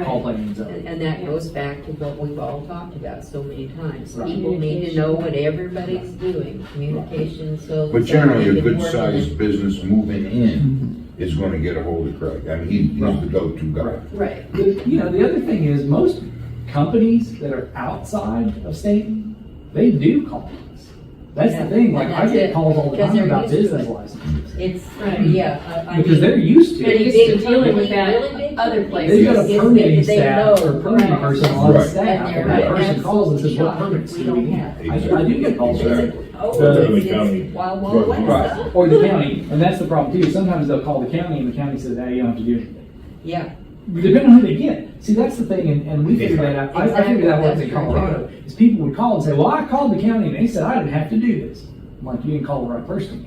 call Right. planning and zoning. And that goes back to what we've all talked about so many times. Right. People need to know what everybody's doing, communication, so. But generally, they a can good work sized with business moving in is gonna get a hold of Craig. I mean, he's the go-to guy. Right. Right. The other thing is most companies that are outside of Stanton, they do call us. That's Yeah, the thing. and Like I that's get it, calls all the because time they're about used to business it. licenses It's, Right. yeah, I because mean, they're used to But it. he's big been dealing with company, that really big other company. places. They've got a It's- permitting they staff know. or permitting Right. person on Right. staff. And And they're that person right. calls and says, what Absolutely permits do shocked. we We don't have? have. I do get calls. Exactly. Oh, The it's county. Wild, Wild West. Right, or the county, and that's the problem too. Sometimes they'll call the county and the county says, hey, you don't have to do anything. Yeah, Depending on who they get. See, that's the thing, and we figured that out. I figured out once in Colorado, is people would call and say, well, I called the county and they said I didn't have to do this. I'm like, you didn't call the right person.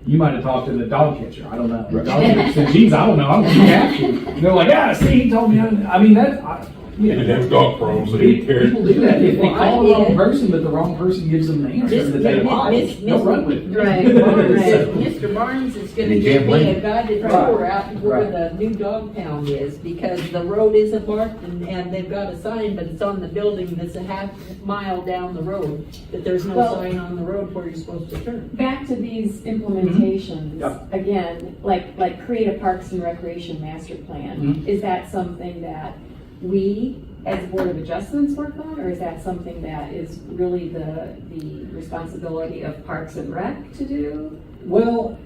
You might have talked to the dog catcher. I don't know. The Right. dog catcher said, geez, I don't know. I don't think you have to. And they're like, yeah, see, he told me. I mean, He didn't have dog pros, so he cared. People do that. If they Well, call I the wrong did. person, but the wrong person gives them the answer that they like, they'll run with it. Right, So- Mr. Barnes is gonna You give can't me blame a him. guided Right. tour out where Right. the new dog pound is, because the road isn't marked and they've got a sign, but it's on the building that's a half mile down the road, that there's no Well- sign on the road where you're supposed to turn. Back to these implementations, Yep. again, like create a Parks and Recreation master plan. Is that something that we, as Board of Adjustments, work on, or is that something that is really the responsibility of Parks and Rec to do? Well,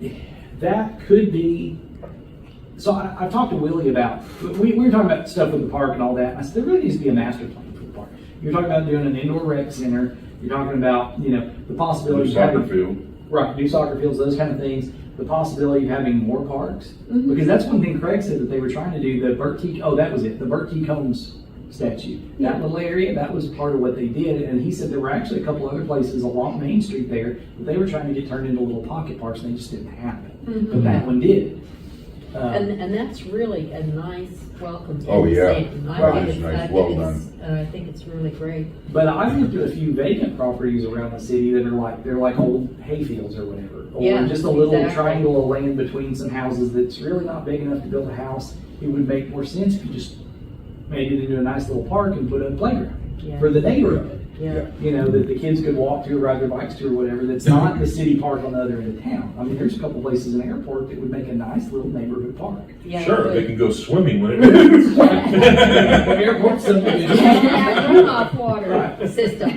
that could be so I've talked to Willie about, we were talking about stuff with the park and all that. And I said, there really needs to be a master plan for the park. You're talking about doing an indoor rec center. You're talking about, the possibility of Soccer having, field. right, new soccer fields, those kind of things. The possibility of having more parks. Mhm. Because that's one thing Craig said that they were trying to do, the Bert T. Oh, that was it, the Bert T. Combs statue. That little area, that was part of what they did. And he said there were actually a couple other places along Main Street there that they were trying to get turned into little pocket parks, and they just didn't happen. But that one did. And that's really a nice welcome. to Oh, yeah. Stanton. Right. I think It's it's, nice, I well think it's, I think it's really great. But I've looked at a few vacant properties around the city that are they're like old hayfields or whatever. Or Yeah, just a little exactly. triangle of land between some houses that's really not big enough to build a house. It would make more sense if you just made it into a nice little park and put a playground Yeah. for the neighborhood. Yeah. That the kids could walk to or ride their bikes to or whatever, that's not the city park on the other end of town. I mean, there's a couple places in the airport that would make a nice little neighborhood park. Yeah, Sure, good. they can go swimming when it. The airport subdivision. That runoff water Right. system.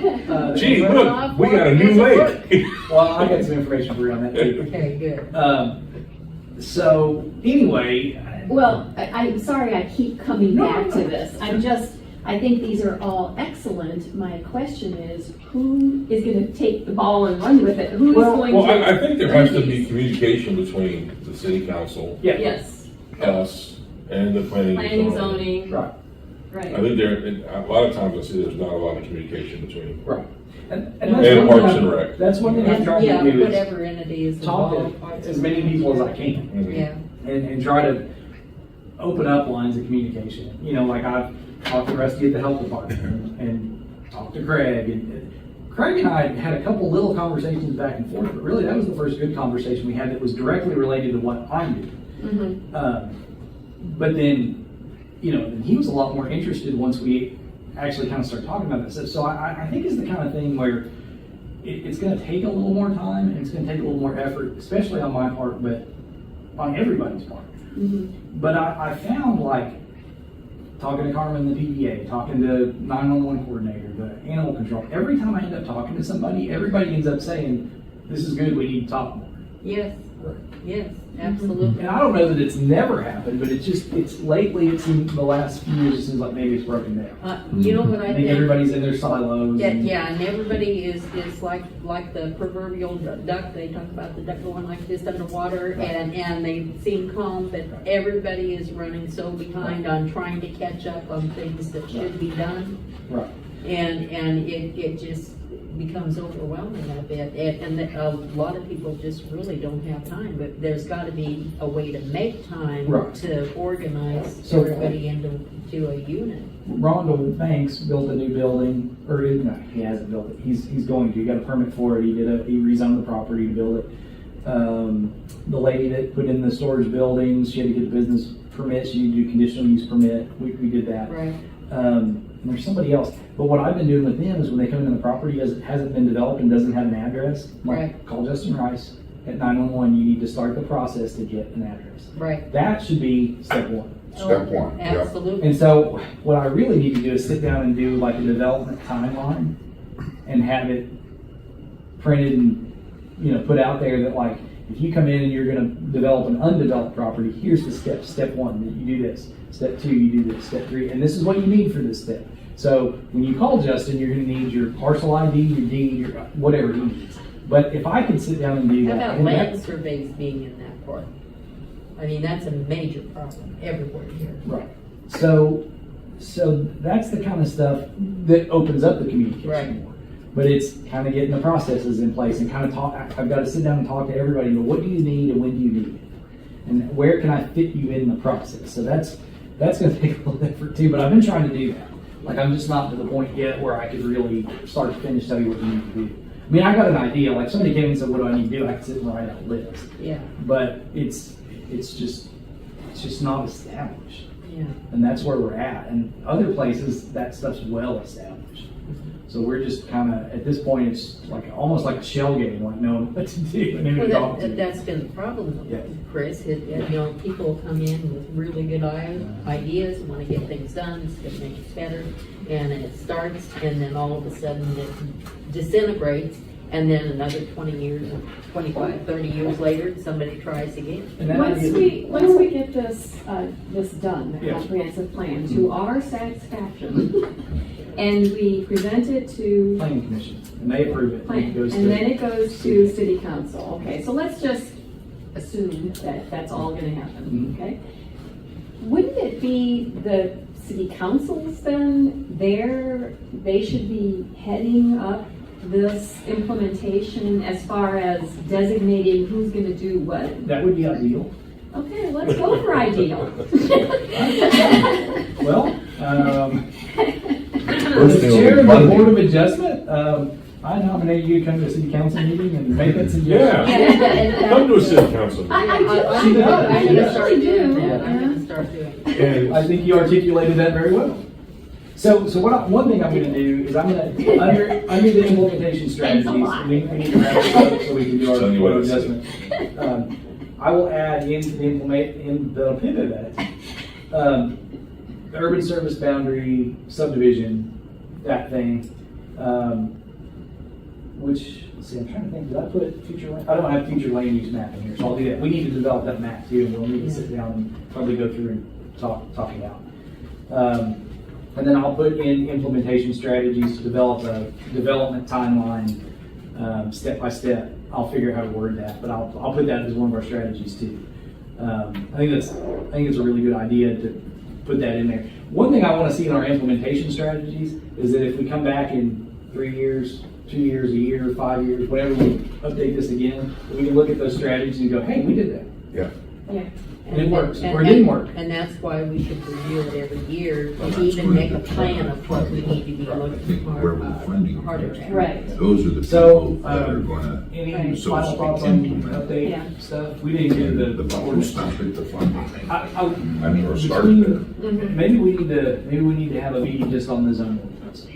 Gee, Runoff look, we got a water new doesn't lake. Well, I got some information for you on that too. Okay, good. So anyway, Well, I'm sorry I keep coming No, back no. to this. I think these are all excellent. My question is, who is going to take the ball and run with it? Who's going Well, to? I think there has to be communication between the city council, yeah, Yes, us, and the planning. and planning, zoning. zoning, right, right. I think a lot of times I see there's not a lot of communication between. right. And And one Parks thing and I- Rec. That's one thing I'm trying Yeah, to do is whatever entity is talk involved. to as many people as I can. Mhm. Yeah, And try to open up lines of communication. Like I've talked to Rusty at the health department and talked to Craig. And Craig and I had a couple little conversations back and forth, but really that was the first good conversation we had that was directly related to what I'm doing. But then, he was a lot more interested once we actually kind of started talking about this stuff. So I think it's the kind of thing where it's going to take a little more time and it's going to take a little more effort, especially on my part, but on everybody's part. But I found talking to Carmen, the PDA, talking to 911 coordinator, the animal control, every time I end up talking to somebody, everybody ends up saying, this is good, we need to talk more. yes, yes, absolutely. And I don't know that it's never happened, but lately, it seems the last few years, it seems like maybe it's broken down. You know what I I think think? everybody's in their silos. Yeah, and everybody is like the proverbial duck. They talk about the duck going like this underwater, and they seem calm, but everybody is running so behind on trying to catch up on things that should be done, Right. and it just becomes overwhelming a bit, and a lot of people just really don't have time. But there's got to be a way to make time Right. to organize So- everybody into a unit. Rondell Banks built a new building, or no, he hasn't built it. He's going to. He got a permit for it. He rezoned the property to build it. The lady that put in the storage buildings, she had to get a business permit. She needed to do conditional use permit. We did that. Right. And there's somebody else. But what I've been doing with them is when they come into the property, hasn't been developed and doesn't have an address, Right. call Justin Rice at 911. You need to start the process to get an address. Right. That should be step one. Step one, yeah. Absolutely. And so what I really need to do is sit down and do like a development timeline and have it printed and, put out there that if you come in and you're gonna develop an undeveloped property, here's the steps. Step one, you do this. Step two, you do this. Step three, and this is what you need for this step. So when you call Justin, you're gonna need your parcel ID, your deed, your whatever he needs. But if I can sit down and do How that. about and land that- surveys being in that part? I mean, that's a major problem everywhere here. Right. So that's the kind of stuff that opens up the communication Right. more. But it's kind of getting the processes in place and kind of talk. I've got to sit down and talk to everybody. What do you need and when do you need it? And where can I fit you in the process? So that's going to take a little effort too. But I've been trying to do that. I'm just not to the point yet where I could really start to finish tell you what you need to do. I mean, I got an idea. Like somebody came and said, "What do I need to do?" I could sit and write out a list. Yeah, But it's just not established. yeah. And that's where we're at. And other places, that stuff's well established. So we're just kind of, at this point, it's almost like a shell game, knowing what to do and who to talk Well, to. that's been the problem, Yeah. Chris. People come in with really good ideas, want to get things done, it's going to make it better, and it starts, and then all of a sudden it disintegrates, And then another 20 years, 25, 30 years later, somebody tries again. And that Once idea- we get this, this done, the Yeah. comprehensive plan, to our satisfaction, and we present it to Planning commission, and they approve it. plan, It goes and to- then it goes to city council, okay, so let's just assume that that's all gonna happen, Mhm. okay? Wouldn't it be the city councils then, they should be heading up this implementation as far as designating who's gonna do what? That would be ideal. Okay, let's go for ideal. Well, First as thing chair will of be the funding. Board of Adjustment, I nominate you to come to a city council meeting and make that suggestion. Yeah. Come to a city council. I I'm do. gonna start really doing do. that. I'm gonna start doing it. And I think you articulated that very well. So one thing I'm gonna do is I'm gonna, under the implementation strategies, we need to wrap this up so we can do our Tell you what board I adjustment. I will add into the urban service boundary subdivision, that thing, which, let's see, I'm trying to think, did I put future, I don't have future land use map in here, so I'll do that. We need to develop that map too, and we'll need to sit down and probably go through and talk it out. And then I'll put in implementation strategies to develop a development timeline, step by step. I'll figure out how to word that, but I'll put that as one of our strategies too. I think it's a really good idea to put that in there. One thing I want to see in our implementation strategies is that if we come back in 3 years, 2 years, a year, 5 years, whatever, we update this again, we can look at those strategies and go, hey, we did that. Yeah. Yeah. And it works, or it didn't work. And that's why we should review it every year, and even make a plan of what we need to be looking Where we're funding. harder at. Right. Those are the So, people that are gonna, Any so to final speak, thoughts on implement. update Yeah. stuff? We didn't get the the. bubble stop at the funding. I I mean, or start between- there. Maybe we need to have a meeting just on the zoning ordinance.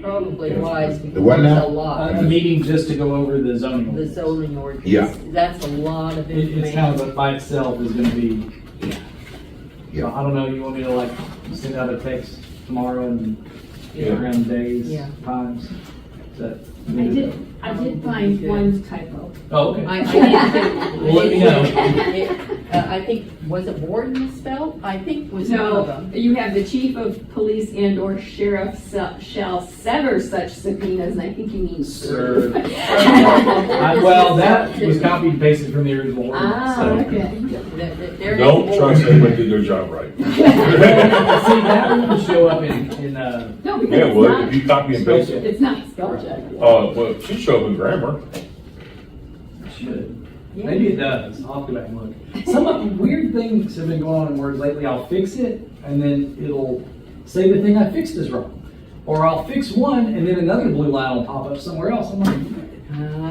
Probably wise, The because what there's now? a lot. A meeting just to go over the zoning The ordinance. zoning ordinance. Yeah. That's a lot of information. It's kind of, by itself is gonna be, Yeah. I don't know, you want me to like send out a text tomorrow and get Yeah. around days, Yeah. times? Is that? I did find one typo. Oh, okay. I did too. Well, let me know. I think, was it Borden spelled? I think was one of No, them. you have the chief of police and or sheriff shall sever such subpoenas, and I think you mean serve. Well, that was copied and pasted from the original ordinance. Ah, so- okay. There don't is trust Borden. anybody did their job right. See, that wouldn't show up in, No, because Yeah, it's well, not, if you copy and paste it. it's not spell check. Well, it should show up in grammar. should. Maybe it does. I'll have to go back and look. Some weird things have been going on in Word lately. I'll fix it, and then it'll say the thing I fixed is wrong. Or I'll fix one, and then another blue line will pop up somewhere else. I'm like,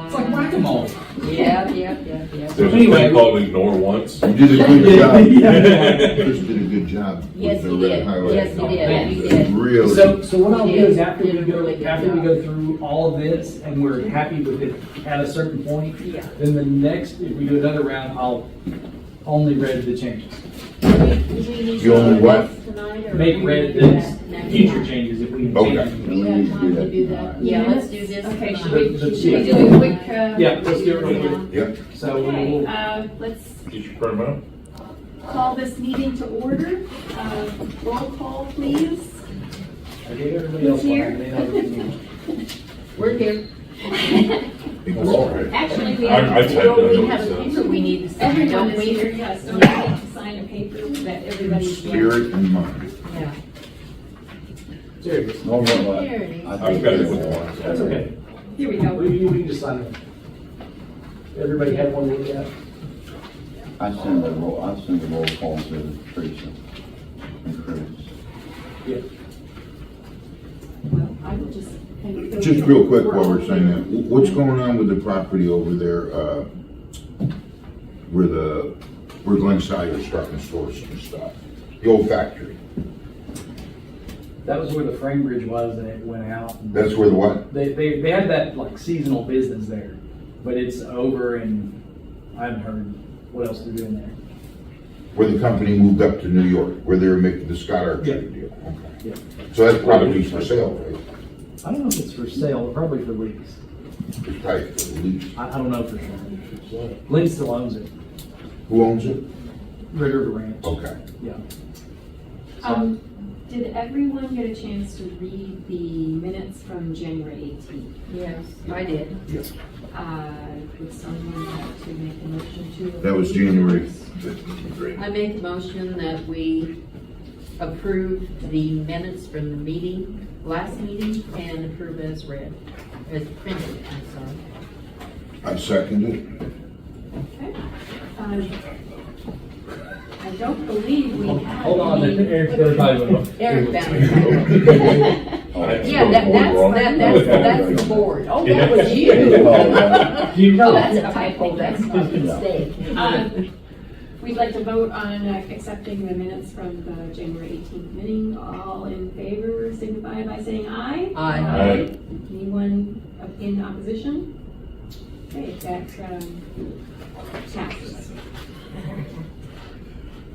it's like whack-a-mole. Yeah. There's a Anyway. thing called ignore once. You did a good job. Yeah. Chris did a good job. Yes, with he the red did. highlight. Yes, he did. He did. Really. So what I'll do is Yes, after we did a really good go job. through all of this and we're happy with it at a certain point, Yeah. then the next, if we do another round, I'll only read the changes. You only what? Make red the future changes if we Okay. change. Do we have time to do that? Yeah, let's do this. Okay, should tonight. we, The- should we do a quick, Yeah, let's do it real quick. Yep. So Okay, we'll, let's Did you print them out? call this meeting to order. Roll call, please. I gave everybody else one. Here. They know everything. We're here. I think we're all right. Actually, we I have, typed Well, we that have a note, paper we need to sign, everyone don't is we? here, yes, so we have to sign a paper that everybody's. Spirit and mind. Yeah. Serious. No, no, no. There it is. I've got it with one. That's okay. Here we go. We can just sign it. Everybody had one to look at? I send the roll call to Teresa and Chris. Yeah. Well, I will just. kind of- Just real quick while we're saying that, what's going on with the property over there, where Glen Sider's starting to store some stuff? The old factory. That was where the frame bridge was and it went out. And That's where the what? They had that like seasonal business there, but it's over and I haven't heard what else they're doing there. Where the company moved up to New York, where they were making the Scott Archer Yeah. deal. Okay. Yeah. So that property's for sale, right? I don't know if it's for sale, but probably for lease. It's probably for the lease. I don't know for sure. Lynn still owns it, Who owns it? Red River Ranch. Okay. Yeah. Did everyone get a chance to read the minutes from January 18th? Yes, I did. Would someone like to make a motion to? That was January approve? 15th. I make a motion that we approve the minutes from the meeting, last meeting, and approve as read, as printed, I'm sorry. I second it. Okay. I don't believe we have. Hold on, any- Eric's gonna probably move. Eric found it. Yeah, that's the board. Oh, that was you. Oh, that's a typo, that's not a mistake. We'd like to vote on accepting the minutes from the January 18th meeting. All in favor, signify by saying aye. Aye. Aye. Anyone in opposition? Okay, that passes.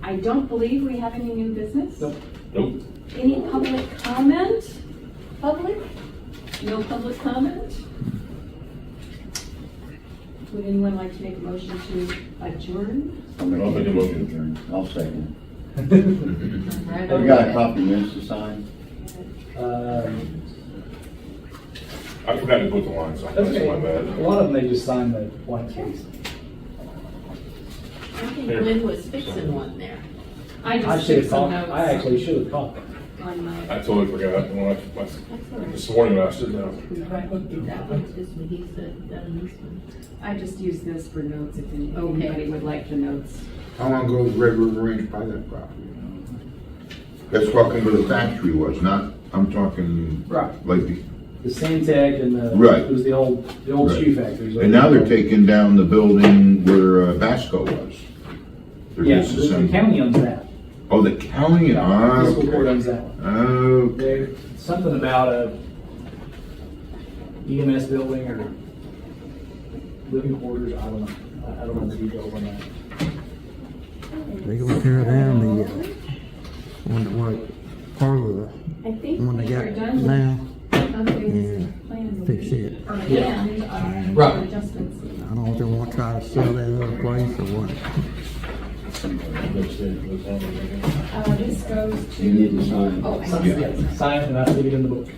I don't believe we have any new business. Nope. Nope. Any public comment? Public? No public comment? Would anyone like to make a motion to adjourn? I'll make I'll make a a motion. motion. I'll second. Right Have over you got a there. copy of minutes to sign? I forgot to put the lines on, that's Okay. my A bad. lot of them, they just sign the blank space. I think Lynn was fixing one there. I I just should took have some called, notes I actually should have called. on my, I totally forgot when this morning I stood down. Did that one, this one, he said, done this one. I just used this for notes if Okay. anybody would like the notes. How long ago did Red River Range buy that property? That's talking where the factory was, not, I'm talking Right. like The Santec and the, Right. it was the old Right. shoe factories. and now they're taking down the building where Vasco was. They're Yeah, just the assembling- county owns that. Oh, the county, ah, Fiscal court okay. owns that one. Okay. There, something about a EMS building or living quarters, I don't know. I don't know the details on that. They gonna tear down the, one that was part of the, I think one they we are got done with now, updates and plan. fix it. Or Yeah. and, Right. adjustments. I don't know if they wanna try to sell that other place or what. This goes to. You need to sign. Oh, I Sign see. it, and I leave it in the book.